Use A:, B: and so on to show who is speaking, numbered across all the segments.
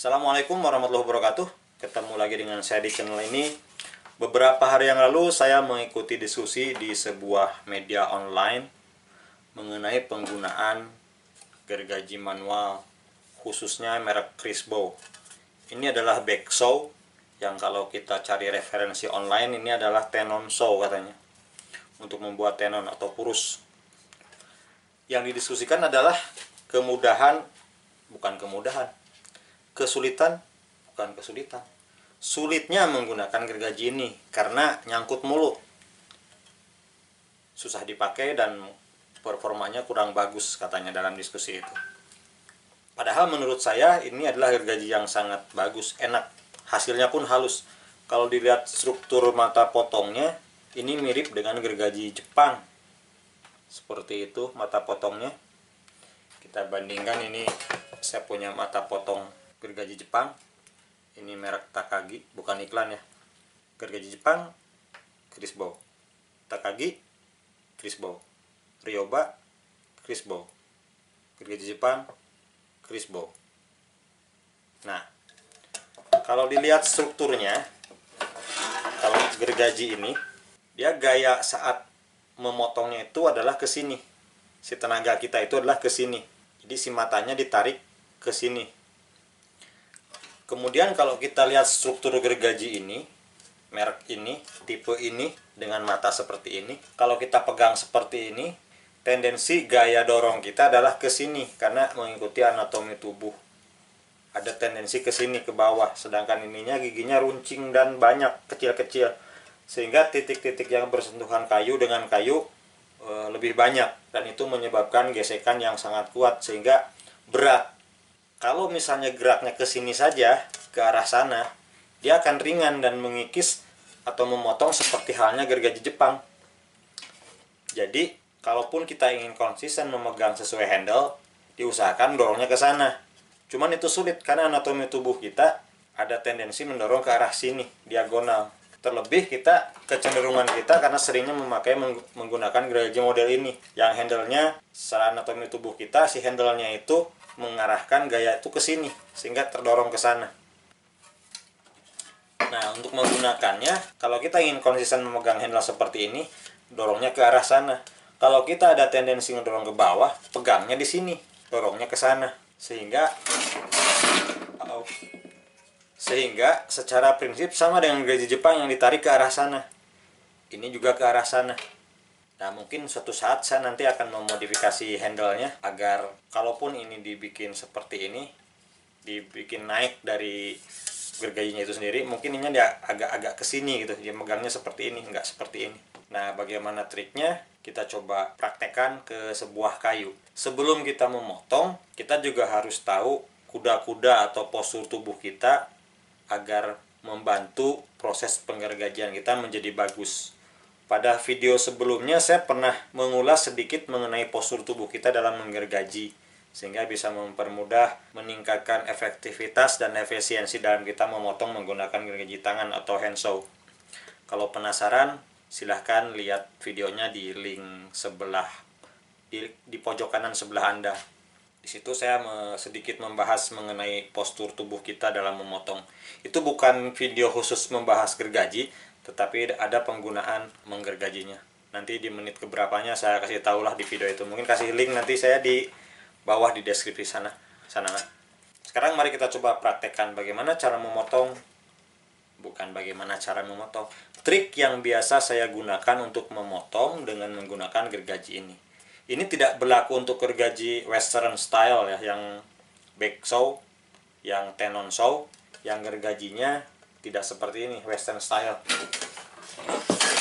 A: Assalamualaikum warahmatullahi wabarakatuh. Ketemu lagi dengan saya di channel ini. Beberapa hari yang lalu saya mengikuti diskusi di sebuah media online mengenai penggunaan gergaji manual, khususnya merek Crisbo. Ini adalah backsaw yang kalau kita cari referensi online ini adalah tenon saw katanya, untuk membuat tenon atau purus. Yang didiskusikan adalah kesulitan, bukan kesulitan. Sulitnya menggunakan gergaji ini karena nyangkut mulu, susah dipakai dan performanya kurang bagus katanya dalam diskusi itu. Padahal menurut saya ini adalah gergaji yang sangat bagus, enak, hasilnya pun halus. Kalau dilihat struktur mata potongnya, ini mirip dengan gergaji Jepang. Seperti itu mata potongnya. Kita bandingkan, ini saya punya mata potong gergaji Jepang. Ini merek Takagi, bukan iklan ya. Gergaji Jepang, Crisbo. Takagi, Crisbo. Ryoba, Crisbo. Gergaji Jepang, Crisbo. Nah, kalau dilihat strukturnya, kalau gergaji ini, dia gaya saat memotongnya itu adalah ke sini. Si tenaga kita itu adalah ke sini. Jadi si matanya ditarik ke sini. Kemudian kalau kita lihat struktur gergaji ini, merek ini, tipe ini, dengan mata seperti ini, kalau kita pegang seperti ini, tendensi gaya dorong kita adalah ke sini karena mengikuti anatomi tubuh. Ada tendensi ke sini, ke bawah, sedangkan ininya giginya runcing dan banyak, kecil-kecil, sehingga titik-titik yang bersentuhan kayu dengan kayu lebih banyak, dan itu menyebabkan gesekan yang sangat kuat sehingga berat. Kalau misalnya geraknya ke sini saja, ke arah sana, dia akan ringan dan mengikis atau memotong seperti halnya gergaji Jepang. Jadi, kalaupun kita ingin konsisten memegang sesuai handle, diusahakan dorongnya ke sana. Cuman itu sulit karena anatomi tubuh kita ada tendensi mendorong ke arah sini, diagonal. Terlebih kecenderungan kita karena seringnya menggunakan gergaji model ini, yang handle-nya secara anatomi tubuh kita, si handle-nya itu mengarahkan gaya itu ke sini sehingga terdorong ke sana. Nah, untuk menggunakannya, kalau kita ingin konsisten memegang handle seperti ini, dorongnya ke arah sana. Kalau kita ada tendensi mendorong ke bawah, pegangnya di sini, dorongnya ke sana, sehingga secara prinsip sama dengan gergaji Jepang yang ditarik ke arah sana. Ini juga ke arah sana. Nah, mungkin suatu saat saya nanti akan memodifikasi handle-nya agar kalaupun ini dibikin seperti ini, dibikin naik dari gergajinya itu sendiri, mungkin ini dia agak-agak ke sini gitu, dia megangnya seperti ini, nggak seperti ini. Nah, bagaimana triknya? Kita coba praktekkan ke sebuah kayu. Sebelum kita memotong, kita juga harus tahu kuda-kuda atau postur tubuh kita agar membantu proses penggergajian kita menjadi bagus. Pada video sebelumnya saya pernah mengulas sedikit mengenai postur tubuh kita dalam menggergaji, sehingga bisa mempermudah meningkatkan efektivitas dan efisiensi dalam kita memotong menggunakan gergaji tangan atau handsaw. Kalau penasaran, silahkan lihat videonya di link sebelah, di pojok kanan sebelah Anda. Di situ saya sedikit membahas mengenai postur tubuh kita dalam memotong. Itu bukan video khusus membahas gergaji, tetapi ada penggunaan menggergajinya. Nanti di menit keberapanya saya kasih tahulah di video itu. Mungkin kasih link nanti saya di bawah di deskripsi sana. Sekarang mari kita coba praktekkan bagaimana cara memotong. Bukan bagaimana cara memotong. Trik yang biasa saya gunakan untuk memotong dengan menggunakan gergaji ini. Ini tidak berlaku untuk gergaji western style ya, yang backsaw, yang tenon saw, yang gergajinya tidak seperti ini, western style.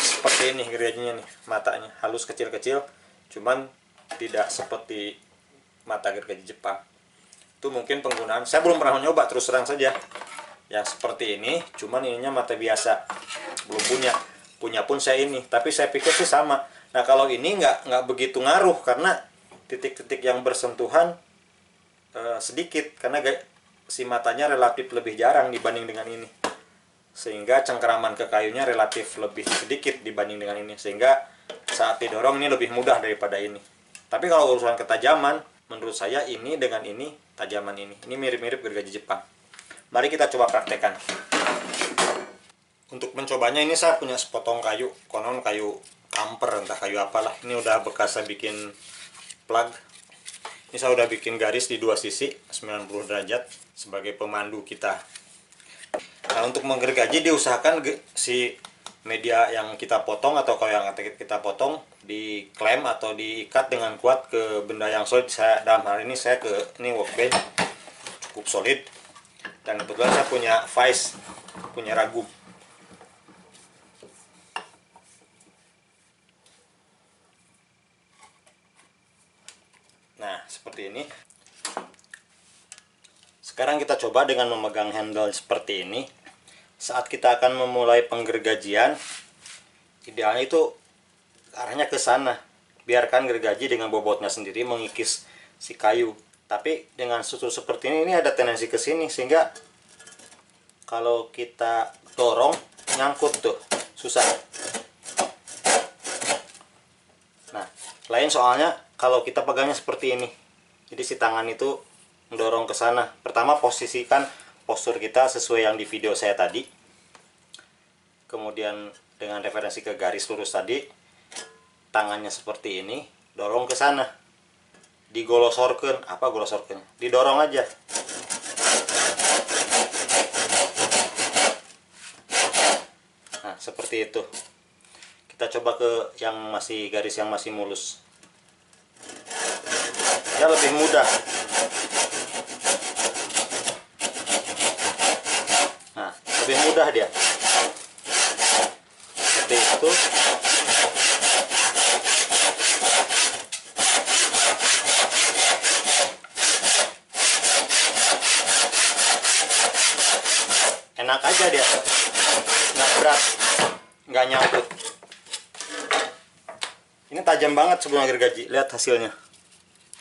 A: Seperti ini gergajinya nih, matanya halus kecil-kecil, cuman tidak seperti mata gergaji Jepang. Itu mungkin penggunaan, saya belum pernah mencoba, terus terang saja. Yang seperti ini, cuman ininya mata biasa, belum punya pun saya ini, tapi saya pikir sih sama. Nah, kalau ini nggak begitu ngaruh karena titik-titik yang bersentuhan sedikit, karena si matanya relatif lebih jarang dibanding dengan ini, sehingga cengkeraman ke kayunya relatif lebih sedikit dibanding dengan ini, sehingga saat didorong ini lebih mudah daripada ini. Tapi kalau urusan ketajaman, menurut saya ini dengan ini, tajaman ini mirip-mirip gergaji Jepang. Mari kita coba praktekkan. Untuk mencobanya ini saya punya sepotong kayu, konon kayu kamper, entah kayu apalah. Ini udah bekas saya bikin plug. Ini saya udah bikin garis di dua sisi 90 derajat sebagai pemandu kita. Nah, untuk menggergaji diusahakan si media yang kita potong atau kalau yang kita potong diklem atau diikat dengan kuat ke benda yang solid. Saya dalam hal ini saya ke ini workbench cukup solid, dan kebetulan saya punya vise, punya ragum. Nah, seperti ini. Sekarang kita coba dengan memegang handle seperti ini. Saat kita akan memulai penggergajian, idealnya itu arahnya ke sana. Biarkan gergaji dengan bobotnya sendiri mengikis si kayu. Tapi dengan susul seperti ini ada tendensi ke sini, sehingga kalau kita dorong nyangkut tuh, susah. Nah, lain soalnya kalau kita pegangnya seperti ini. Jadi si tangan itu mendorong ke sana. Pertama, posisikan postur kita sesuai yang di video saya tadi. Kemudian dengan referensi ke garis lurus tadi, tangannya seperti ini, dorong ke sana. Digolosorkeun, apa golosorkeun? Didorong aja. Nah, seperti itu. Kita coba ke yang masih garis yang masih mulus. Ya, lebih mudah. Nah, lebih mudah dia. Seperti itu. Enak aja dia, nggak berat, nggak nyangkut. Ini tajam banget sebelum gergaji. Lihat hasilnya,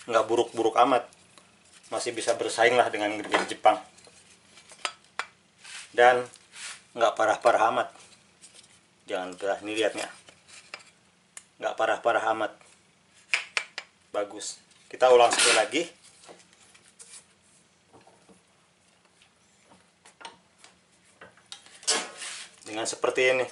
A: nggak buruk-buruk amat, masih bisa bersaing lah dengan gergaji Jepang, dan nggak parah-parah amat. Jangan lupa ini lihatnya, nggak parah-parah amat, bagus. Kita ulang sekali lagi. Dengan seperti ini.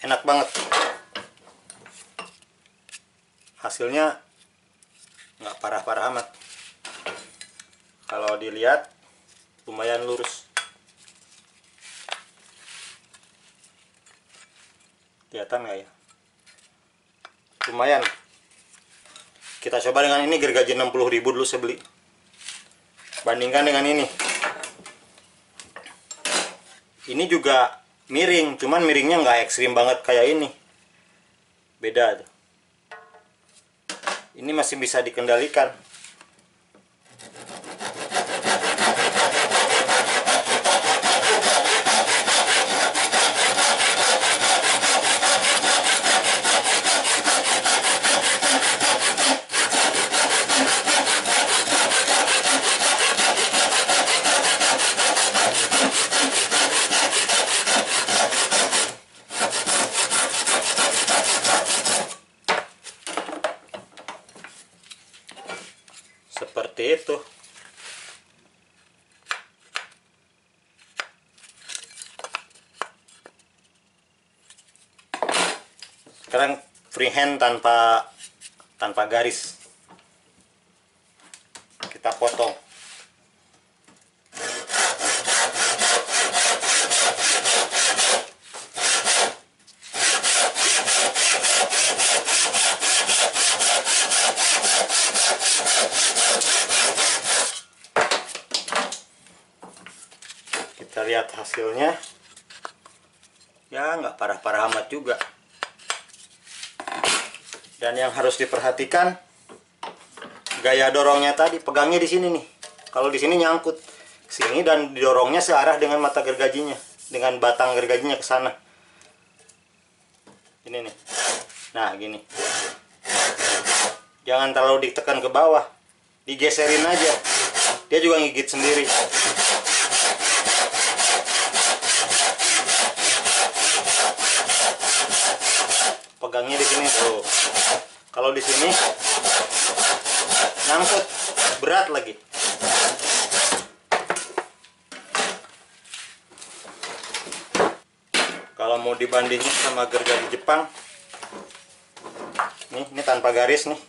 A: Enak banget. Hasilnya nggak parah-parah amat. Kalau dilihat lumayan lurus. Kelihatan nggak ya? Lumayan. Kita coba dengan ini, gergaji 60.000 dulu saya beli. Bandingkan dengan ini. Ini juga miring, cuman miringnya nggak ekstrim banget kayak ini. Beda tuh. Ini masih bisa dikendalikan. Seperti itu. Sekarang freehand tanpa garis. Kita potong. Kita lihat hasilnya. Ya, nggak parah-parah amat juga. Dan yang harus diperhatikan, gaya dorongnya tadi, pegangnya di sini nih. Kalau di sini nyangkut sini dan didorongnya searah dengan mata gergajinya, dengan batang gergajinya ke sana. Ini nih. Nah, gini. Jangan terlalu ditekan ke bawah. Digeserin aja. Dia juga ngigit sendiri. Pegangnya di sini tuh. Kalau di sini nyangkut, berat lagi. Kalau mau dibandingin sama gergaji Jepang, ini tanpa garis nih.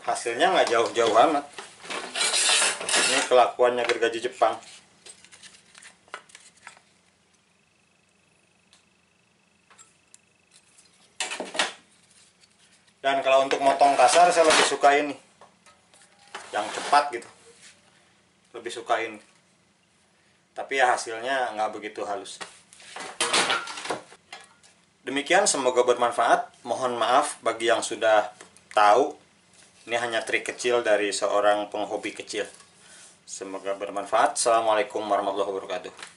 A: Hasilnya nggak jauh-jauh amat. Ini kelakuannya gergaji Jepang. Dan kalau untuk motong kasar saya lebih suka ini, yang cepat gitu, lebih suka ini. Tapi ya hasilnya nggak begitu halus. Demikian, semoga bermanfaat. Mohon maaf bagi yang sudah tahu. Ini hanya trik kecil dari seorang penghobi kecil. Semoga bermanfaat. Assalamualaikum warahmatullahi wabarakatuh.